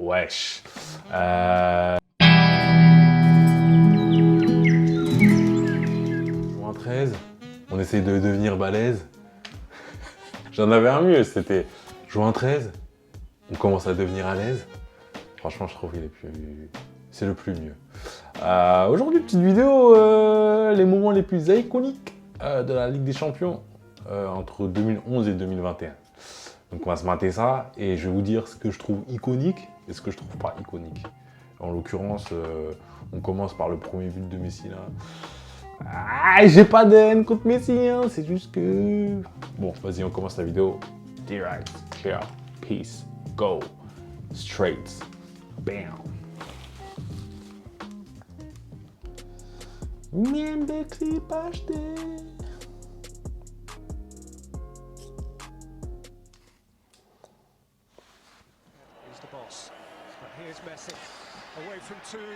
Wesh. Moins 13, on essaye de devenir balèze. J'en avais un mieux, c'était juin 13, on commence à devenir à l'aise. Franchement, je trouve qu'il est plus... c'est le plus mieux. Aujourd'hui, petite vidéo, les moments les plus iconiques de la Ligue des Champions entre 2011 et 2021. Donc on va se mater ça et je vais vous dire ce que je trouve iconique et ce que je trouve pas iconique. En l'occurrence, on commence par le premier but de Messi là. Ah, j'ai pas de haine contre Messi, hein, c'est juste que... Bon, vas-y, on commence la vidéo. Direct, clear, peace, go, straight, bam. Miembé clip HD.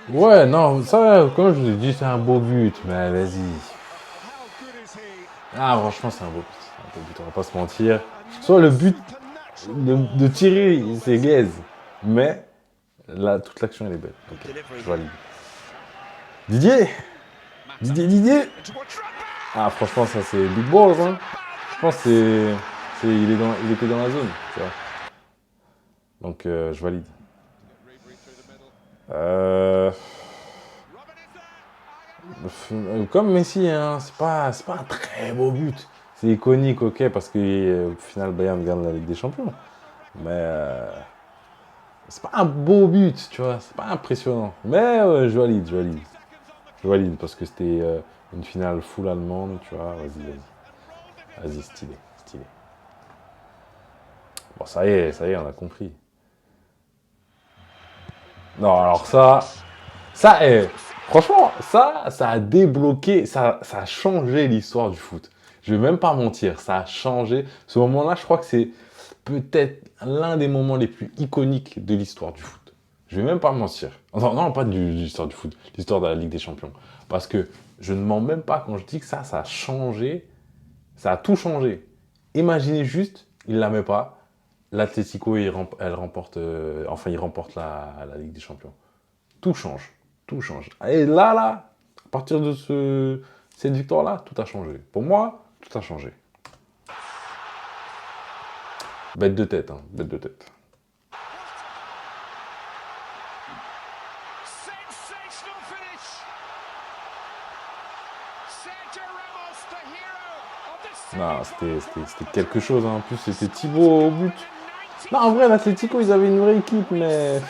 Ouais, non, ça, comme je vous ai dit, c'est un beau but, mais vas-y. Ah, franchement, c'est un beau but, on va pas se mentir. Soit le but de tirer, c'est gaze, mais là, toute l'action, elle est belle. Ok, je valide. Didier. Ah, franchement, ça, c'est big balls, hein. Je pense que il était dans la zone, tu vois. Donc, je valide. Comme Messi, hein, c'est pas un très beau but. C'est iconique, ok, parce que au final, Bayern gagne la Ligue des Champions. Mais c'est pas un beau but, tu vois, c'est pas impressionnant. Mais je valide parce que c'était une finale full allemande, tu vois. Vas-y, stylé. Bon, ça y est, on a compris. Non, alors franchement, ça a débloqué, ça a changé l'histoire du foot. Je vais même pas mentir, ça a changé. Ce moment-là, je crois que c'est peut-être l'un des moments les plus iconiques de l'histoire du foot. Je vais même pas mentir. Non, pas de l'histoire du foot, l'histoire de la Ligue des Champions. Parce que je ne mens même pas quand je dis que ça a changé, ça a tout changé. Imaginez juste, il la met pas, l'Atlético, il remporte la Ligue des Champions. Tout change. Tout change. Et là, à partir de cette victoire-là, tout a changé. Pour moi, tout a changé. Bête de tête, hein. Bête de tête. Non, c'était quelque chose, hein. En plus, c'était Thibaut au but. Non, en vrai, l'Atlético, ils avaient une vraie équipe, mais...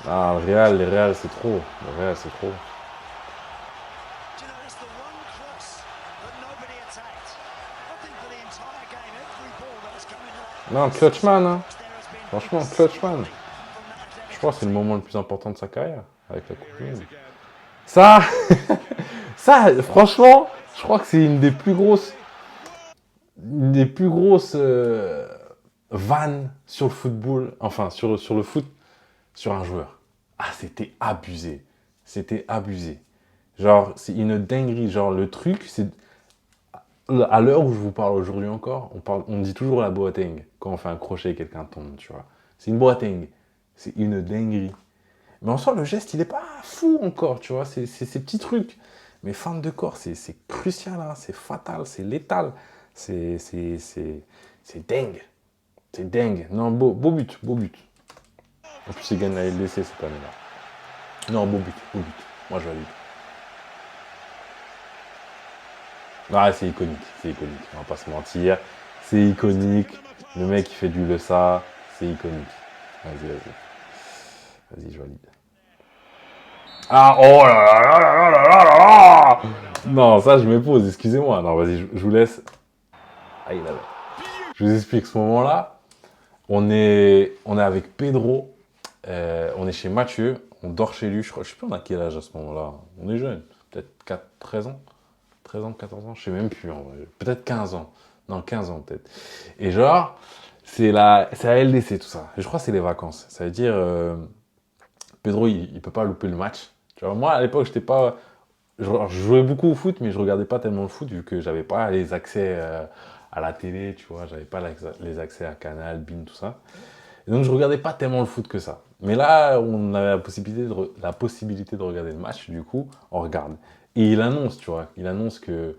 Ah, le Real, c'est trop. Le Real, c'est trop. Non, Clutchman, hein. Franchement, Clutchman. Je crois que c'est le moment le plus important de sa carrière, avec la Coupe du Monde. Ça, franchement, je crois que c'est une des plus grosses vannes sur le football, enfin, sur le foot, sur un joueur. Ah, c'était abusé. C'était abusé. Genre, c'est une dinguerie. Genre, le truc, c'est... À l'heure où je vous parle aujourd'hui encore, on dit toujours la Boateng. Quand on fait un crochet et quelqu'un tombe, tu vois. C'est une Boateng. C'est une dinguerie. Mais en soi, le geste, il n'est pas fou encore, tu vois. C'est ces petits trucs. Mais fin de corps, c'est crucial, hein, c'est fatal, c'est létal. C'est dingue. C'est dingue. Non, beau but. En plus, il gagne la LDC cette année-là. Non, beau but. Moi, je valide. Ah, c'est iconique. On va pas se mentir. C'est iconique. Le mec, il fait du le ça. C'est iconique. Vas-y, je valide. Ah, oh là là là là là là là là. Non, ça, je me pose, excusez-moi. Non, vas-y, je vous laisse. Ah, il avait. Je vous explique, ce moment-là, on est avec Pedro, on est chez Mathieu, on dort chez lui, je sais plus on a quel âge à ce moment-là. On est jeune, peut-être 13 ans, 14 ans, je sais même plus en vrai. Peut-être 15 ans. Non, 15 ans peut-être. Et genre, c'est la LDC tout ça. Et je crois que c'est les vacances. Ça veut dire, Pedro, il peut pas louper le match. Tu vois, moi, à l'époque, j'étais pas... Je jouais beaucoup au foot, mais je regardais pas tellement le foot, vu que j'avais pas les accès à la télé, tu vois. J'avais pas les accès à Canal, BeIN, tout ça. Et donc, je regardais pas tellement le foot que ça. Mais là, on avait la possibilité de regarder le match, du coup, on regarde. Et il annonce, tu vois, il annonce que...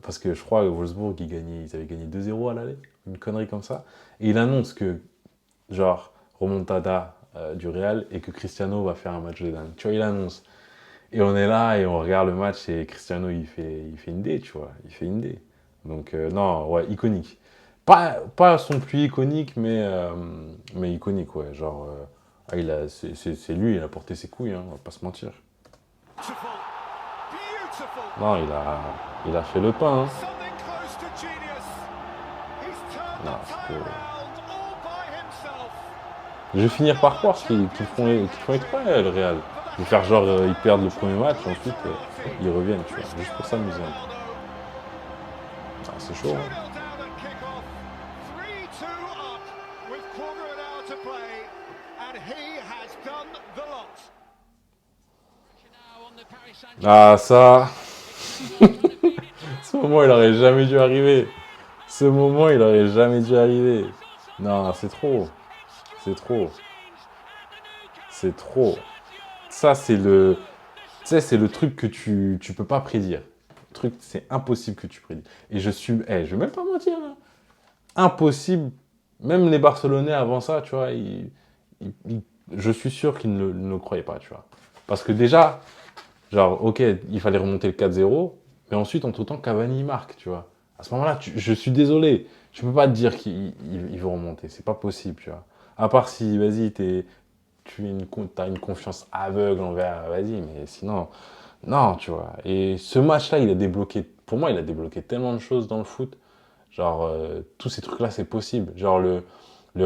parce que je crois que Wolfsburg, ils avaient gagné 2-0 à l'aller, une connerie comme ça. Et il annonce que, genre, remontada du Real et que Cristiano va faire un match de dingue. Tu vois, il annonce. Et on est là et on regarde le match et Cristiano, il fait une D, tu vois. Il fait une D. Donc, non, ouais, iconique. Pas son plus iconique, mais iconique, ouais. Genre, c'est lui, il a porté ses couilles, hein, on va pas se mentir. Non, il a fait le pain, hein. Non, je vais finir par croire qu'ils font exprès, le Real. Je vais faire genre, ils perdent le premier match, ensuite, ils reviennent, tu vois. Juste pour s'amuser un peu. Ah, c'est chaud, hein. Ah, ça, ce moment, il aurait jamais dû arriver. Ce moment, il aurait jamais dû arriver. Non, c'est trop. C'est trop. C'est trop. Ça, tu sais, c'est le truc que tu peux pas prédire. Le truc, c'est impossible que tu prédis. Et je vais même pas mentir, hein. Impossible. Même les Barcelonais avant ça, tu vois, je suis sûr qu'ils ne le croyaient pas, tu vois. Parce que déjà, genre, ok, il fallait remonter le 4-0, mais ensuite, entre-temps, Cavani marque, tu vois. À ce moment-là, je suis désolé, je peux pas te dire qu'il veut remonter, c'est pas possible, tu vois. À part si, vas-y, t'as une confiance aveugle envers, vas-y, mais sinon, non, tu vois. Et ce match-là, pour moi, il a débloqué tellement de choses dans le foot. Genre, tous ces trucs-là, c'est possible. Genre, le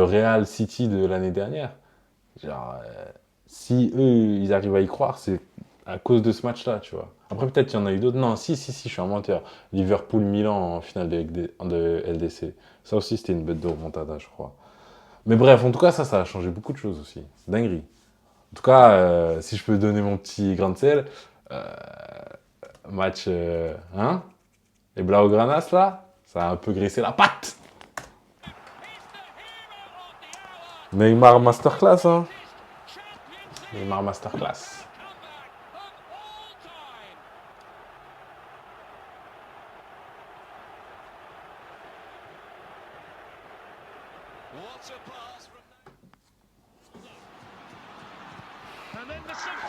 Real City de l'année dernière, genre, si eux, ils arrivent à y croire, c'est à cause de ce match-là, tu vois. Après, peut-être qu'il y en a eu d'autres. Non, si, je suis un menteur. Liverpool-Milan en finale de LDC. Ça aussi, c'était une bête de remontada, je crois. Mais bref, en tout cas, ça a changé beaucoup de choses aussi. Dinguerie. En tout cas, si je peux donner mon petit grain de sel, euh, match, hein, les Blaugranas, là, ça a un peu graissé la patte. Neymar Masterclass, hein. Neymar Masterclass.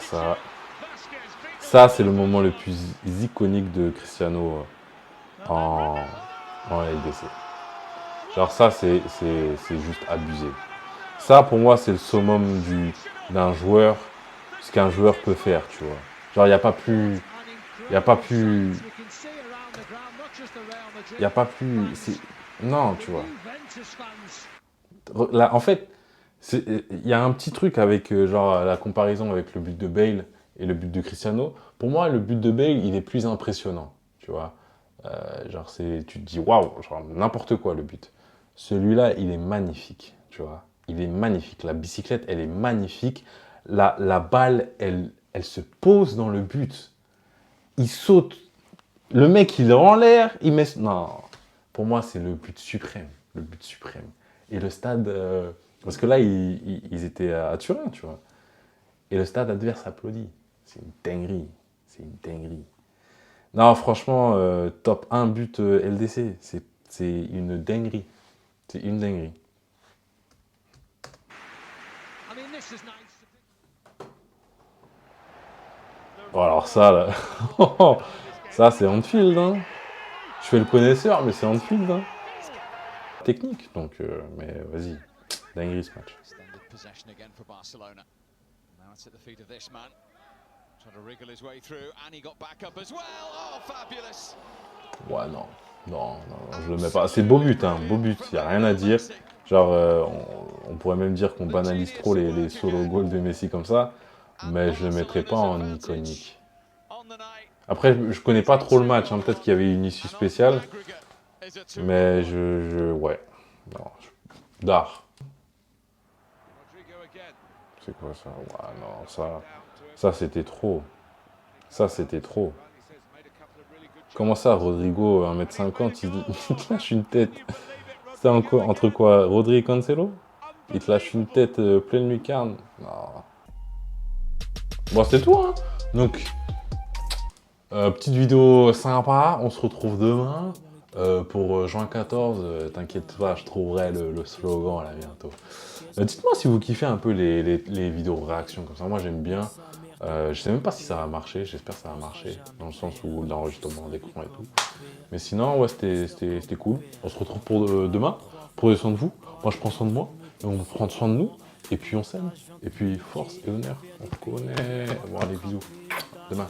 Ça, ça c'est le moment le plus iconique de Cristiano en LDC. Genre ça, c'est juste abusé. Ça, pour moi, c'est le summum d'un joueur, ce qu'un joueur peut faire, tu vois. Genre, il n'y a pas plus... Il n'y a pas plus... Il n'y a pas plus... Non, tu vois. Là, en fait, il y a un petit truc avec genre la comparaison avec le but de Bale et le but de Cristiano. Pour moi, le but de Bale, il est plus impressionnant, tu vois. Genre, tu te dis, waouh, genre n'importe quoi le but. Celui-là, il est magnifique, tu vois. Il est magnifique. La bicyclette, elle est magnifique. La balle, elle se pose dans le but. Il saute. Le mec, il est en l'air. Il met... Non, pour moi, c'est le but suprême. Le but suprême. Et le stade... parce que là, ils étaient à Turin, tu vois. Et le stade adverse applaudit. C'est une dinguerie. C'est une dinguerie. Non, franchement, top 1 but LDC. C'est une dinguerie. C'est une dinguerie. Bon, alors ça, là... ça, c'est Anfield, hein. Je fais le connaisseur, mais c'est Anfield, hein. Technique, donc... mais vas-y. Dinguerie, ce match. Ouais, non. Non, je le mets pas. C'est beau but, hein. Beau but, il n'y a rien à dire. Genre, on pourrait même dire qu'on banalise trop les solo goals de Messi comme ça. Mais je le mettrais pas en iconique. Après, je connais pas trop le match, hein. Peut-être qu'il y avait une issue spéciale. Mais ouais. Non, d'art. C'est quoi ça? Ouais, non, ça c'était trop. Ça, c'était trop. Comment ça, Rodrigo, 1m50, il te lâche une tête? C'est entre quoi? Rodri et Cancelo? Il te lâche une tête pleine lucarne. Non. Bon, c'était tout, hein. Donc, petite vidéo sympa. On se retrouve demain. Pour juin 14, t'inquiète pas, je trouverai le slogan là bientôt. Dites-moi si vous kiffez un peu les vidéos réactions comme ça. Moi, j'aime bien. Je sais même pas si ça va marcher. J'espère que ça va marcher. Dans le sens où l'enregistrement d'écran et tout. Mais sinon, ouais, c'était cool. On se retrouve pour demain. Prenez soin de vous. Moi, je prends soin de moi. Et on prend soin de nous. Et puis, on s'aime. Et puis, force et honneur. On se connaît. Bon, allez, bisous. Demain.